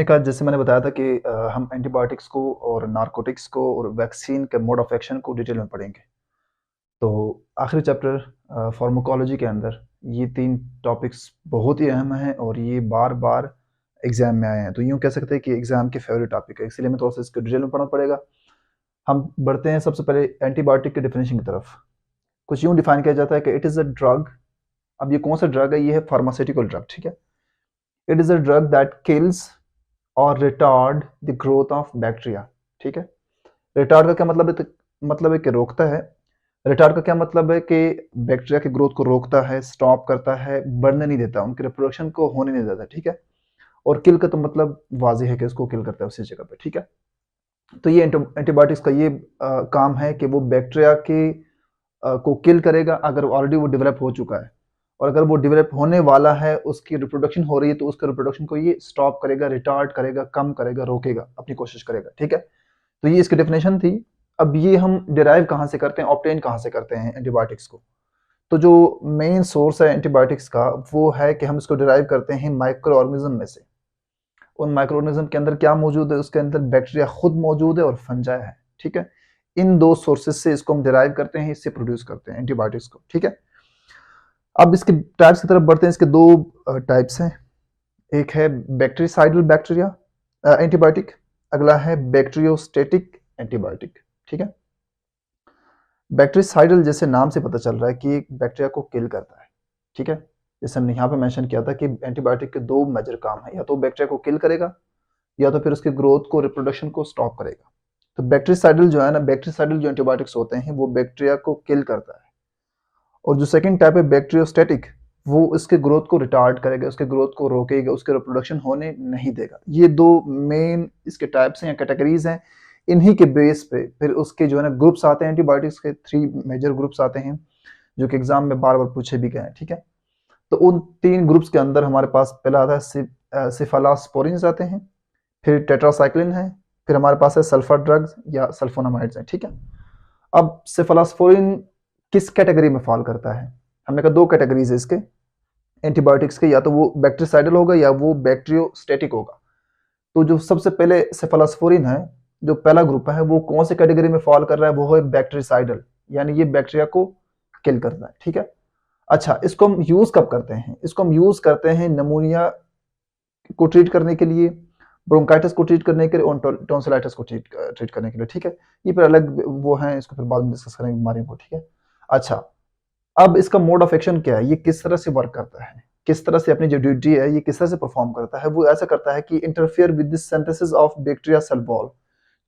का जैसे मैंने बताया था कि हम एंटीबायोटिक्स को और नारकोटिक्स को और वैक्सीन के मोड ऑफ एक्शन को डिटेल में पढ़ेंगे। तो आखिरी चैप्टर फार्माकोलॉजी के अंदर ये 3 टॉपिक्स बहुत ही अहम हैं और ये बार-बार एग्ज़ाम में आए हैं। तो यूँ कह सकते हैं कि एग्ज़ाम के फेवरेट टॉपिक है, इसीलिए हमें थोड़ा-सा इसको डिटेल में पढ़ना पड़ेगा। हम बढ़ते हैं सबसे पहले एंटीबायोटिक के डेफिनेशन की तरफ। कुछ यूँ डिफाइन किया जाता है कि इट इज़ अ ड्रग। अब ये कौन सा ड्रग है? ये है फार्मास्यूटिकल ड्रग, ठीक है? It is a drug that kills और retard the growth of bacteria, ठीक है? रिटार्ड का क्या मतलब है? मतलब है कि रोकता है। रिटार्ड का क्या मतलब है कि बैक्टीरिया की ग्रोथ को रोकता है, स्टॉप करता है, बढ़ने नहीं देता, उनके रिप्रोडक्शन को होने नहीं देता, ठीक है? और किल का तो मतलब वाज़ेह है कि उसको किल करता है उसी जगह पे, ठीक है? तो ये एंटीबायोटिक्स का ये काम है कि वो बैक्टीरिया को किल करेगा अगर ऑलरेडी वो डेवलप हो चुका है, और अगर वो डेवलप होने वाला है, उसकी रिप्रोडक्शन हो रही है, तो उसके रिप्रोडक्शन को ये स्टॉप करेगा, रिटार्ड करेगा, कम करेगा, रोकेगा, अपनी कोशिश करेगा, ठीक है? तो ये इसकी डेफिनेशन थी। अब ये हम डिराइव कहाँ से करते हैं, ऑब्टेन कहाँ से करते हैं एंटीबायोटिक्स को? तो जो मेन सोर्स है एंटीबायोटिक्स का वो है कि हम इसको डिराइव करते हैं माइक्रो ऑर्गेनिज्म में से। उन माइक्रो ऑर्गेनिज्म के अंदर क्या मौजूद है? उसके अंदर बैक्टीरिया खुद मौजूद है और फंजाई है, ठीक है? इन दो सोर्सेज से इसको हम डिराइव करते हैं, इससे प्रोड्यूस करते हैं एंटीबायोटिक्स को, ठीक है? अब इसके टाइप्स की तरफ बढ़ते हैं। इसके दो टाइप्स हैं। एक है बैक्टीरिसाइडल बैक्टीरिया एंटीबायोटिक, अगला है बैक्टीरियोस्टेटिक एंटीबायोटिक, ठीक है? बैक्टीरिसाइडल जैसे नाम से पता चल रहा है कि एक बैक्टीरिया को किल करता है, ठीक है? जैसे हमने यहाँ पे मेंशन किया था कि एंटीबायोटिक के दो मेजर काम है, या तो बैक्टीरिया को किल करेगा या तो फिर उसकी ग्रोथ को, रिप्रोडक्शन को स्टॉप करेगा। तो बैक्टीरिसाइडल जो है ना, बैक्टीरिसाइडल जो एंटीबायोटिक्स होते हैं वो बैक्टीरिया को किल करता है। और जो सेकंड टाइप है बैक्टीरियोस्टेटिक, वो इसके ग्रोथ को रिटार्ड करेगा, उसके ग्रोथ को रोकेगा, उसके रिप्रोडक्शन होने नहीं देगा। ये दो मेन इसके टाइप्स हैं या कैटेगरीज हैं। इन्हीं के बेस पे फिर उसके जो है ना ग्रुप्स आते हैं एंटीबायोटिक्स के, 3 मेजर ग्रुप्स आते हैं जो कि एग्जाम में बार बार पूछे भी गए हैं, ठीक है? तो उन 3 ग्रुप्स के अंदर हमारे पास पहला आता है सिफालास्पोरिन्स आते हैं, फिर टेट्रासाइक्लिन है, फिर हमारे पास है सल्फर ड्रग्स या सल्फोनामाइड्स हैं, ठीक है? अब सिफालास्पोरिन किस कैटेगरी में फॉल करता है? हमने कहा 2 कैटेगरीज है इसके एंटीबायोटिक्स के, या तो वो बैक्टीरिसाइडल होगा या वो बैक्टीरियोस्टेटिक होगा। तो जो सबसे पहले सेफालोस्पोरिन है, जो पहला ग्रुप है, वो कौन से कैटेगरी में फॉल कर रहा है? वो है बैक्टीरिसाइडल, यानी ये बैक्टीरिया को किल करता है, ठीक है? अच्छा, इसको हम यूज कब करते हैं? इसको हम यूज करते हैं निमोनिया को ट्रीट करने के लिए, ब्रोंकाइटिस को ट्रीट करने के लिए और टॉन्सिलाइटिस को ट्रीट करने के लिए, ठीक है? ये फिर अलग वो हैं, इसको फिर बाद में डिस्कस करेंगे बीमारियों को, ठीक है? अच्छा, अब इसका मोड ऑफ एक्शन क्या है? ये किस तरह से वर्क करता है, किस तरह से अपनी जो ड्यूटी है ये किस तरह से परफॉर्म करता है? वो ऐसा करता है कि interfere with the synthesis of bacteria cell wall.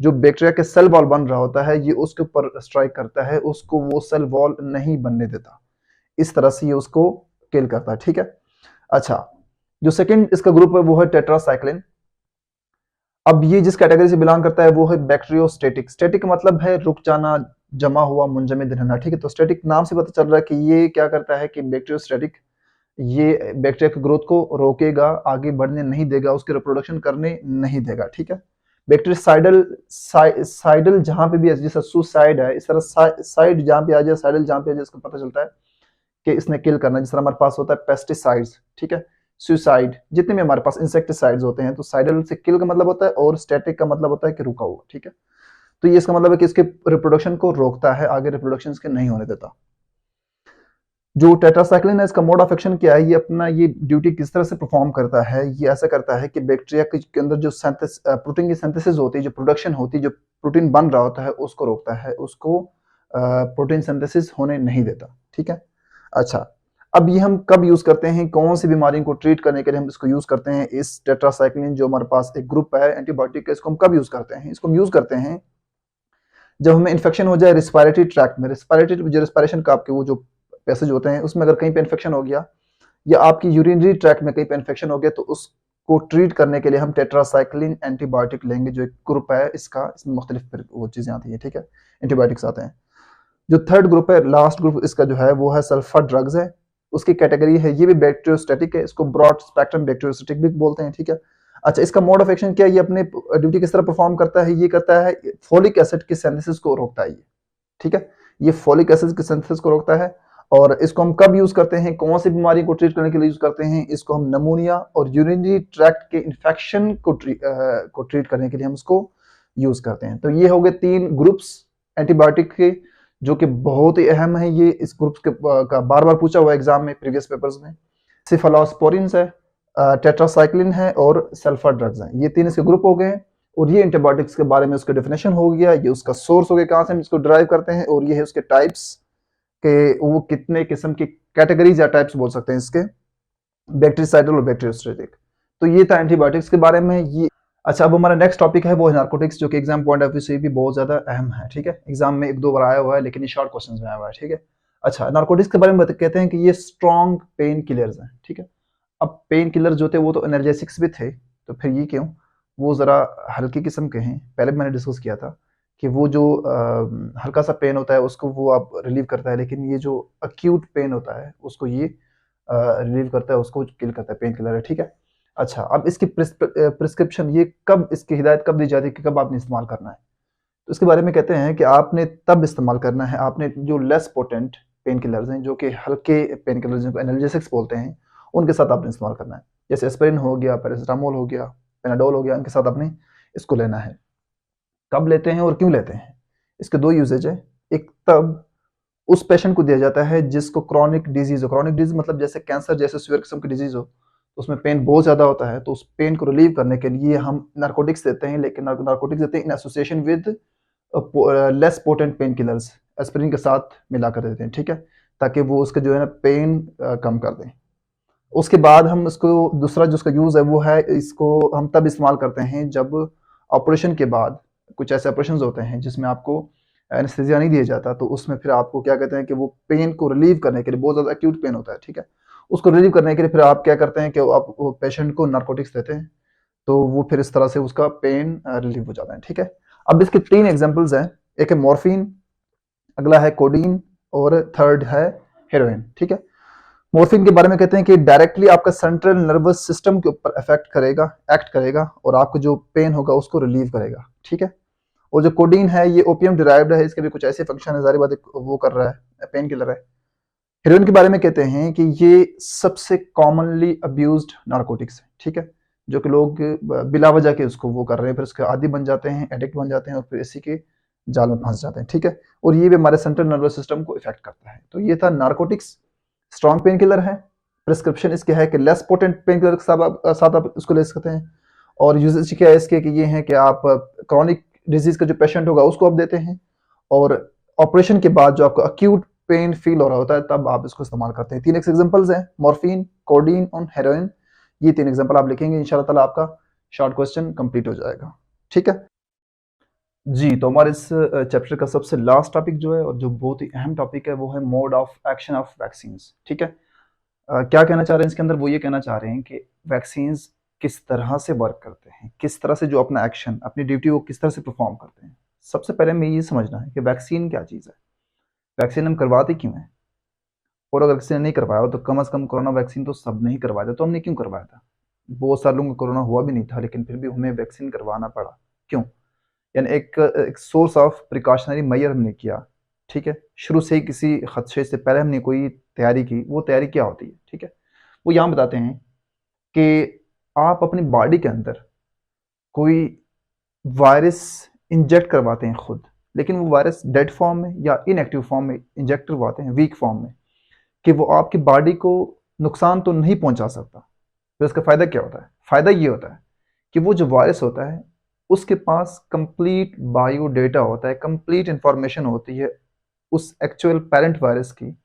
जो बैक्टीरिया के सेल वॉल बन रहा होता है, ये उसके ऊपर स्ट्राइक करता है, उसको वो सेल वॉल नहीं बनने देता। इस तरह से ये उसको किल करता है, ठीक है? अच्छा, जो सेकंड इसका ग्रुप है वो है टेट्रासाइक्लिन। अब ये जिस कैटेगरी से बिलोंग करता है वो है बैक्टीरियोस्टेटिक। स्टेटिक मतलब है रुक जाना, जमा हुआ, मुंजमद रहना, ठीक है? तो स्टेटिक नाम से पता चल रहा है कि ये क्या करता है कि बैक्टीरियोस्टेटिक, ये बैक्टीरिया की ग्रोथ को रोकेगा, आगे बढ़ने नहीं देगा, उसके रिप्रोडक्शन करने नहीं देगा, ठीक है? बैक्टीरियासाइडल साइडल जहां पे भी जैसे सुसाइड है, इस तरह साइड जहां पे आ जाए, साइडल जहां पे आ जाए, इसको पता चलता है कि इसने किल करना। जिस तरह हमारे पास होता है पेस्टिसाइड्स, ठीक है? सुसाइड, जितने भी हमारे पास इंसेक्टिसाइड्स होते हैं, तो साइडल से किल का मतलब होता है और स्टैटिक का मतलब होता है कि रुका हुआ, ठीक है? तो ये इसका मतलब है कि इसके रिप्रोडक्शन को रोकता है, आगे रिप्रोडक्शन के नहीं होने देता। जो टेट्रासाइक्लिन है, इसका मोड ऑफ एक्शन क्या है? ये अपना ये ड्यूटी किस तरह से परफॉर्म करता है? ये ऐसा करता है कि बैक्टीरिया के अंदर जो प्रोटीन की सिंथेसिस होती है, जो प्रोडक्शन होती है, जो प्रोटीन बन रहा होता है, उसको रोकता है, उसको प्रोटीन सिंथेसिस होने नहीं देता, ठीक है? अच्छा, अब ये हम कब यूज करते हैं? कौन सी बीमारी को ट्रीट करने के लिए हम इसको यूज करते हैं? इस टेट्रासाइक्लिन जो हमारे पास एक ग्रुप है एंटीबायोटिक का, इसको हम कब यूज करते हैं? इसको हम यूज करते हैं जब हमें इन्फेक्शन हो जाए रिस्पायरेटरी ट्रैक्ट में। जो रिस्पायरेशन का आपके वो जो पैसेज होते हैं, उसमें अगर कहीं पे इन्फेक्शन हो गया, या आपकी यूरिनरी ट्रैक्ट में कहीं पे इन्फेक्शन हो गया, तो उसको ट्रीट करने के लिए हम टेट्रासाइक्लिन एंटीबायोटिक लेंगे, जो एक ग्रुप है इसका। इसमें मुख्तलिफ वो चीजें आती हैं, ठीक है? एंटीबायोटिक्स आते हैं। जो थर्ड ग्रुप है, लास्ट ग्रुप इसका जो है, वो है सल्फर ड्रग्स है। उसकी कैटेगरी है, ये भी बैक्टीरियोस्टैटिक है, इसको ब्रॉड स्पेक्ट्रम बैक्टीरियोस्टैटिक भी बोलते हैं, ठीक है? अच्छा, इसका मोड ऑफ एक्शन क्या है? ये अपने ड्यूटी किस तरह परफॉर्म करता है? ये करता है फोलिक एसिड के सिंथेसिस को रोकता है ये, ठीक है? ये फोलिक एसिड के सिंथेसिस को रोकता है, और इसको हम कब यूज करते हैं, कौन सी बीमारी को ट्रीट करने के लिए यूज करते हैं, इसको हम नमूनिया और यूरिनरी ट्रैक्ट के इन्फेक्शन को ट्रीट करने के लिए हम इसको यूज करते हैं। तो ये हो गए 3 ग्रुप्स एंटीबायोटिक के, जो कि बहुत ही अहम है। ये इस ग्रुप्स के का बार बार पूछा हुआ एग्जाम में, प्रीवियस पेपर्स में। सिफालोस्पोरिन है, टेट्रासाइक्लिन है और सल्फर ड्रग्स हैं। ये 3 इसके ग्रुप हो गए। और ये एंटीबायोटिक्स के बारे में उसका डेफिनेशन हो गया, ये उसका सोर्स हो गया, कहाँ से हम इसको ड्राइव करते हैं, और ये है उसके टाइप्स के, वो कितने किस्म की कैटेगरीज या टाइप्स बोल सकते हैं इसके, बैक्टीरियासाइडल और बैक्टीरियोस्टेटिक। तो ये था एंटीबायोटिक्स के बारे में। ये अच्छा, अब हमारा नेक्स्ट टॉपिक है वो है नार्कोटिक्स, जो कि एग्जाम पॉइंट ऑफ व्यू से भी बहुत ज्यादा अहम है। ठीक है, एग्जाम में 1-2 बार आया हुआ है, लेकिन ये शॉर्ट क्वेश्चन में आया हुआ है। ठीक है, अच्छा, नार्कोटिक्स के बारे में कहते हैं कि ये स्ट्रॉन्ग पेन किलर्स हैं। ठीक है, अब पेन किलर जो थे वो तो एनर्जेटिक्स भी थे, तो फिर ये क्यों, वो ज़रा हल्की किस्म के हैं। पहले भी मैंने डिस्कस किया था कि वो जो हल्का सा पेन होता है उसको वो आप रिलीव करता है, लेकिन ये जो अक्यूट पेन होता है उसको ये रिलीव करता है, उसको किल करता है, पेन किलर है। ठीक है, अच्छा, अब इसकी प्रिस्क्रिप्शन, ये कब, इसकी हिदायत कब दी जाती है कि कब आपने इस्तेमाल करना है, तो इसके बारे में कहते हैं कि आपने तब इस्तेमाल करना है, आपने जो लेस पोटेंट पेन किलर्स हैं, जो कि हल्के पेन किलर्स जिनको एनाल्जेसिक्स बोलते हैं, उनके साथ आपने इस्तेमाल करना है। जैसे एस्पिरिन हो गया, पैरासिटामोल हो गया, पेनाडोल हो गया, इनके साथ आपने इसको लेना है। कब लेते हैं और क्यों लेते हैं, इसके 2 यूजेज है। एक, तब उस पेशेंट को दिया जाता है जिसको क्रॉनिक डिजीज हो। क्रॉनिक डिजीज मतलब जैसे कैंसर जैसे सीवियर किस्म की डिजीज हो, उसमें पेन बहुत ज़्यादा होता है, तो उस पेन को रिलीव करने के लिए हम नार्कोटिक्स देते हैं, लेकिन नार्कोटिक्स देते हैं in association with less potent pain killers, aspirin के साथ मिला कर देते हैं। ठीक है, ताकि वो उसका जो है ना पेन कम कर दें। उसके बाद हम इसको, दूसरा जो उसका यूज़ है वो है, इसको हम तब इस्तेमाल करते हैं जब ऑपरेशन के बाद, कुछ ऐसे ऑपरेशन होते हैं जिसमें आपको एनेस्थीसिया नहीं दिया जाता, तो उसमें फिर आपको क्या कहते हैं कि वो पेन को रिलीव करने के लिए, बहुत ज़्यादा एक्यूट पेन होता है, ठीक है, उसको रिलीव करने के लिए फिर आप क्या करते हैं कि आप पेशेंट को नार्कोटिक्स देते हैं, तो वो फिर इस तरह से उसका पेन रिलीव हो जाता है। ठीक है, अब इसके 3 एग्जाम्पल्स हैं, एक है मॉर्फिन, अगला है कोडीन और थर्ड है हेरोइन। ठीक है, मॉर्फिन के बारे में कहते हैं कि डायरेक्टली आपका सेंट्रल नर्वस सिस्टम के ऊपर एक्ट करेगा और आपको जो पेन होगा उसको रिलीव करेगा। ठीक है, और जो कोडीन है ये ओपियम डिराइव्ड है, इसके भी कुछ ऐसे फंक्शन है, जारी बात वो कर रहा है, पेन किलर है। हेरोइन के बारे में कहते हैं कि ये सबसे कॉमनली अब्यूज्ड नार्कोटिक्स है। ठीक है, जो कि लोग बिला वजह के उसको वो कर रहे हैं, फिर उसके आदी बन जाते हैं, एडिक्ट बन जाते हैं और फिर इसी के जाल में फंस जाते हैं। ठीक है, और ये भी हमारे सेंट्रल नर्वस सिस्टम को इफेक्ट करता है। तो ये था नार्कोटिक्स, स्ट्रॉन्ग पेन किलर है, प्रिस्क्रिप्शन इसके है कि लेस पोटेंट पेन किलर के साथ आप इसको ले सकते हैं, और यूजेज क्या है इसके कि ये है कि आप क्रॉनिक डिजीज का जो पेशेंट होगा उसको आप देते हैं, और ऑपरेशन के बाद जो आपको अक्यूट पेन फील हो रहा होता है तब आप इसको इस्तेमाल करते हैं। 3 एग्जांपल्स हैं, मॉर्फिन, कोडीन और हेरोइन। ये 3 एग्जांपल आप लिखेंगे, इंशाल्लाह ताला आपका शॉर्ट क्वेश्चन कंप्लीट हो जाएगा। ठीक है जी, तो हमारे इस चैप्टर का सबसे लास्ट टॉपिक जो है और जो बहुत ही अहम टॉपिक है वो है mode of action of vaccines. ठीक है, क्या कहना चाह रहे हैं इसके अंदर, वो ये कहना चाह रहे हैं कि वैक्सीन्स किस तरह से वर्क करते हैं, किस तरह से जो अपना एक्शन, अपनी ड्यूटी वो किस तरह से परफॉर्म करते हैं। सबसे पहले हमें ये समझना है कि वैक्सीन क्या चीज़ है, वैक्सीन हम करवाते क्यों हैं, और अगर किसी ने नहीं करवाया हो तो कम से कम कोरोना वैक्सीन तो सबने ही करवाया था, तो हमने क्यों करवाया था। बहुत सारे लोगों को कोरोना हुआ भी नहीं था, लेकिन फिर भी हमें वैक्सीन करवाना पड़ा, क्यों, यानी एक सोर्स ऑफ प्रिकॉशनरी मेजर हमने किया। ठीक है, शुरू से ही किसी खदशे से पहले हमने कोई तैयारी की, वो तैयारी क्या होती है। ठीक है, वो यहाँ बताते हैं कि आप अपनी बॉडी के अंदर कोई वायरस इंजेक्ट करवाते हैं खुद, लेकिन वो वायरस डेड फॉर्म में या इनएक्टिव फॉर्म में इंजेक्ट करवाते हैं, वीक फॉर्म में, कि वो आपकी बॉडी को नुकसान तो नहीं पहुंचा सकता। तो इसका फ़ायदा क्या होता है, फ़ायदा ये होता है कि वो जो वायरस होता है उसके पास कंप्लीट बायो डेटा होता है, कंप्लीट इंफॉर्मेशन होती है उस एक्चुअल पेरेंट वायरस की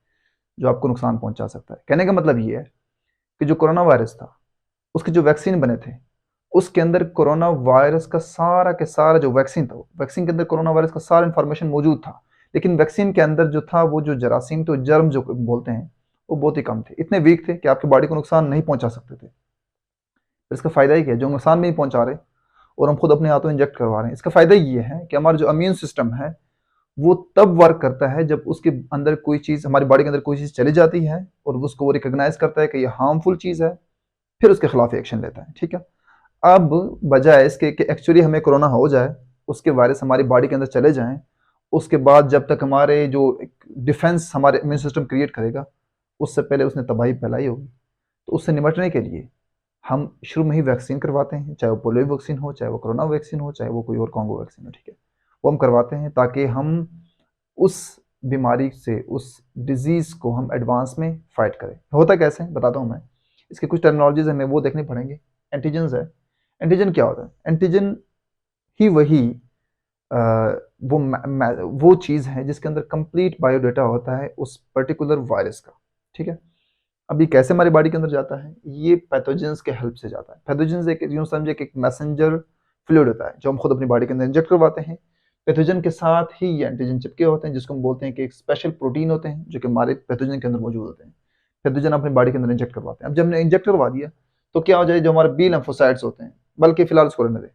जो आपको नुकसान पहुंचा सकता है। कहने का मतलब ये है कि जो कोरोना वायरस था उसके जो वैक्सीन बने थे उसके अंदर कोरोना वायरस का सारा जो वैक्सीन था, वैक्सीन के अंदर कोरोना वायरस का सारा इंफॉर्मेशन मौजूद था, लेकिन वैक्सीन के अंदर जो था वो जो जरासीम, तो जर्म जो बोलते हैं, वो बहुत ही कम थे, इतने वीक थे कि आपकी बॉडी को नुकसान नहीं पहुंचा सकते थे। तो इसका फायदा ही क्या है, जो नुकसान नहीं पहुंचा रहे और हम खुद अपने हाथों इंजेक्ट करवा रहे हैं, इसका फायदा ये है कि हमारा जो इम्यून सिस्टम है वो तब वर्क करता है जब उसके अंदर कोई चीज़, हमारी बॉडी के अंदर कोई चीज़ चली जाती है और उसको वो रिकॉग्नाइज करता है कि ये हार्मफुल चीज़ है, फिर उसके खिलाफ एक्शन लेता है। ठीक है, अब बजाय इसके कि एक्चुअली हमें कोरोना हो जाए, उसके वायरस हमारी बॉडी के अंदर चले जाएं, उसके बाद जब तक हमारे जो डिफेंस हमारे इम्यून सिस्टम क्रिएट करेगा, उससे पहले उसने तबाही फैलाई होगी। तो उससे निपटने के लिए हम शुरू में ही वैक्सीन करवाते हैं, चाहे वो पोलियो वैक्सीन हो, चाहे वो कोरोना वैक्सीन हो, चाहे वो कोई और कॉन्गो वैक्सीन हो, ठीक है। वो हम करवाते हैं ताकि हम उस बीमारी से, उस डिजीज़ को हम एडवांस में फाइट करें। होता कैसे है बताता हूँ मैं। इसके कुछ टर्मिनोलॉजीज हमें वो देखनी पड़ेंगे। एंटीजन्स है। एंटीजन क्या होता है? एंटीजन ही वही वो चीज़ है जिसके अंदर कंप्लीट बायोडाटा होता है उस पर्टिकुलर वायरस का, ठीक है। अब ये कैसे हमारी बॉडी के अंदर जाता है? ये पैथोजेंस के हेल्प से जाता है। पैथोजेंस एक यूं समझे कि एक मैसेंजर फ्लूइड होता है जो हम खुद अपनी बॉडी के अंदर इंजेक्ट करवाते हैं। पैथोजन के साथ ही ये एंटीजन चिपके होते हैं, जिसको हम बोलते हैं कि एक स्पेशल प्रोटीन होते हैं जो कि हमारे पैथोजन के अंदर मौजूद होते हैं। पैथोजन अपनी बॉडी के अंदर इंजेक्ट करवाते हैं। अब जब हमने इंजेक्ट करवा दिया तो क्या हो जाए, जो हमारे बी लिम्फोसाइट्स होते हैं, बल्कि फिलहाल उसको रहने दें,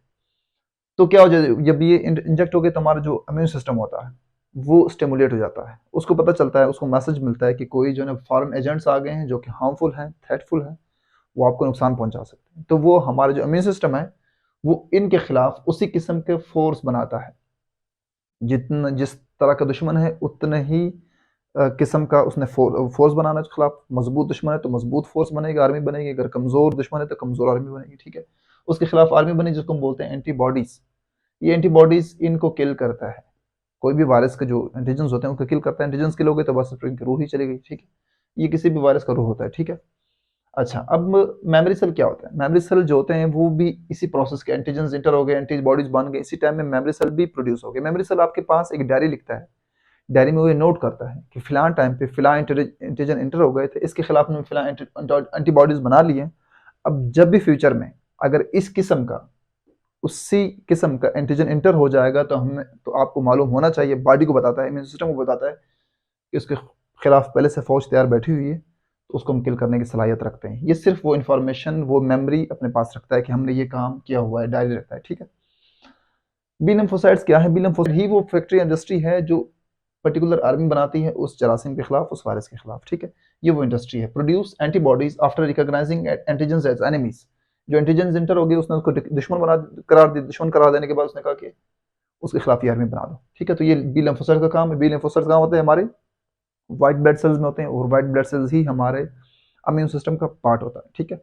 तो क्या हो जाए, जब ये इंजेक्ट हो गए तो हमारा जो इम्यून सिस्टम होता है वो स्टिमुलेट हो जाता है। उसको पता चलता है, उसको मैसेज मिलता है कि कोई जो है फॉरेन एजेंट्स आ गए हैं जो कि हार्मफुल हैं, थ्रेटफुल हैं, वो आपको नुकसान पहुंचा सकते हैं। तो वो हमारा जो इम्यून सिस्टम है वो इनके खिलाफ उसी किस्म के फोर्स बनाता है। जितना जिस तरह का दुश्मन है उतने ही किस्म का उसने फोर्स बनाना है उसके खिलाफ। मजबूत दुश्मन है तो मजबूत फोर्स बनेगी, आर्मी बनेगी। अगर कमजोर दुश्मन है तो कमजोर आर्मी बनेगी, ठीक है। उसके खिलाफ आर्मी बनेगी जिसको हम बोलते हैं एंटीबॉडीज। ये एंटीबॉडीज इनको किल करता है। कोई भी वायरस के जो एंटीजन्स होते हैं उनको किल करता है। एंटीजन्स किल हो गए तो बस इनकी रूह ही चली गई, ठीक है। ये किसी भी वायरस का रूह होता है, ठीक है। अच्छा, अब मेमोरी सेल क्या होता है? मेमोरी सेल जो होते हैं वो भी इसी प्रोसेस के, एंटीजन्स इंटर हो गए, एंटीबॉडीज बन गए, इसी टाइम में मेमोरी सेल भी प्रोड्यूस हो गए। मेमोरी सेल आपके पास एक डायरी लिखता है, डायरी में वो ये नोट करता है कि फिलहाल टाइम पे फिलहाल एंटीजन इंटर हो गए थे, इसके खिलाफ में फिलहाल एंटीबॉडीज बना लिए। अब जब भी फ्यूचर में अगर इस किस्म का, उसी किस्म का एंटीजन इंटर हो जाएगा तो हमें, तो आपको मालूम होना चाहिए, बॉडी को बताता है, इम्यून सिस्टम को बताता है कि उसके खिलाफ पहले से फौज तैयार बैठी हुई है, तो उसको हम किल करने की सलाहियत रखते हैं। ये सिर्फ वो इन्फॉर्मेशन, वो मेमोरी अपने पास रखता है कि हमने ये काम किया हुआ है, डायरी रखता है, ठीक है। बी लिम्फोसाइट्स क्या है? बी लिम्फोसाइट ही वो फैक्ट्री इंडस्ट्री है जो पर्टिकुलर आर्मी बनाती है उस जरासीम के खिलाफ, उस वायरस के खिलाफ, ठीक है। ये वो इंडस्ट्री है। Produce antibodies after recognising antigens as enemies. जो एंटीजन्स इंटर हो गए उसने उसको दुश्मन बना करार दिया। दुश्मन करार देने के बाद उसने कहा कि उसके खिलाफ ये आर्मी बना दो, ठीक है। तो ये बी लिम्फोसाइट का काम है। बी लिम्फोसाइट कहाँ होते हैं? हमारे व्हाइट ब्लड सेल्स में होते हैं, और व्हाइट ब्लड सेल्स ही हमारे इम्यून सिस्टम का पार्ट होता है, ठीक है।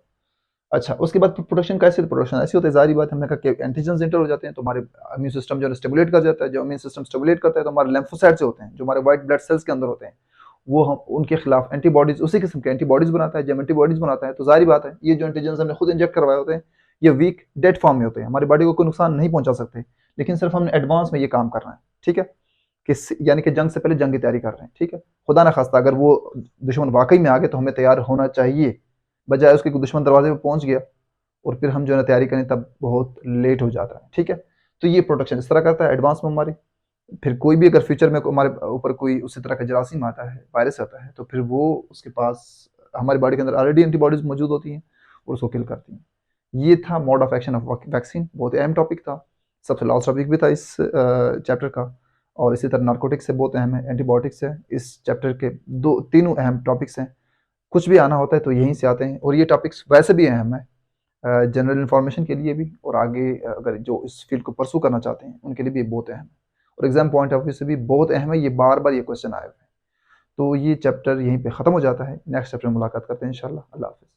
अच्छा, उसके बाद प्रोडक्शन कैसे? प्रोडक्शन ऐसी होती है, जारी बात, हमने कहा कि एंटीजन्स इंटर हो जाते हैं तो हमारे इम्यून सिस्टम जो है स्टिमुलेट कर जाता है। जो इम्यून सिस्टम स्टिमुलेट करता है तो हमारे लिम्फोसाइट्स होते हैं जो हमारे व्हाइट ब्लड सेल्स के अंदर होते हैं, वो हम उनके खिलाफ एंटीबॉडीज, उसी किस्म के एंटीबॉडीज बनाता है। जब एंटीबॉडीज बनाता है तो जारी बात है, ये जो एंटीजन्स हमने खुद इंजेक्ट करवाए होते हैं ये वीक डेड फॉर्म में होते हैं, हमारी बॉडी को कोई नुकसान नहीं पहुंचा सकते, लेकिन सिर्फ हमने एडवांस में ये काम करना है, ठीक है। कि यानी कि जंग से पहले जंग की तैयारी कर रहे हैं, ठीक है। खुदा ना खास्ता अगर वो दुश्मन वाकई में आ गए तो हमें तैयार होना चाहिए, बजाय उसके दुश्मन दरवाजे पे पहुंच गया और फिर हम जो है ना तैयारी करें तब बहुत लेट हो जाता है, ठीक है। तो ये प्रोटेक्शन इस तरह करता है एडवांस में हमारे। फिर कोई भी अगर फ्यूचर में हमारे ऊपर कोई उसी तरह का जरासीम आता है, वायरस आता है, तो फिर वो उसके पास हमारी बॉडी के अंदर ऑलरेडी एंटीबॉडीज मौजूद होती हैं और उसको किल करती हैं। ये था mode of action of vaccine. बहुत अहम टॉपिक था, सबसे लास्ट टॉपिक भी था इस चैप्टर का। और इसी तरह नार्कोटिक्स से बहुत अहम है, एंटीबायोटिक्स है। इस चैप्टर के तीनों अहम टॉपिक्स हैं। कुछ भी आना होता है तो यहीं से आते हैं, और ये टॉपिक्स वैसे भी अहम है जनरल इन्फॉर्मेशन के लिए भी, और आगे अगर जो इस फील्ड को परसू करना चाहते हैं उनके लिए भी ये बहुत अहम है, और एग्जाम पॉइंट ऑफ व्यू से भी बहुत अहम है। ये बार बार ये क्वेश्चन आए हुए हैं। तो ये चैप्टर यहीं पे ख़त्म हो जाता है। नेक्स्ट चैप्टर में मुलाकात करते हैं इंशाल्लाह। अल्लाह हाफ़िज़।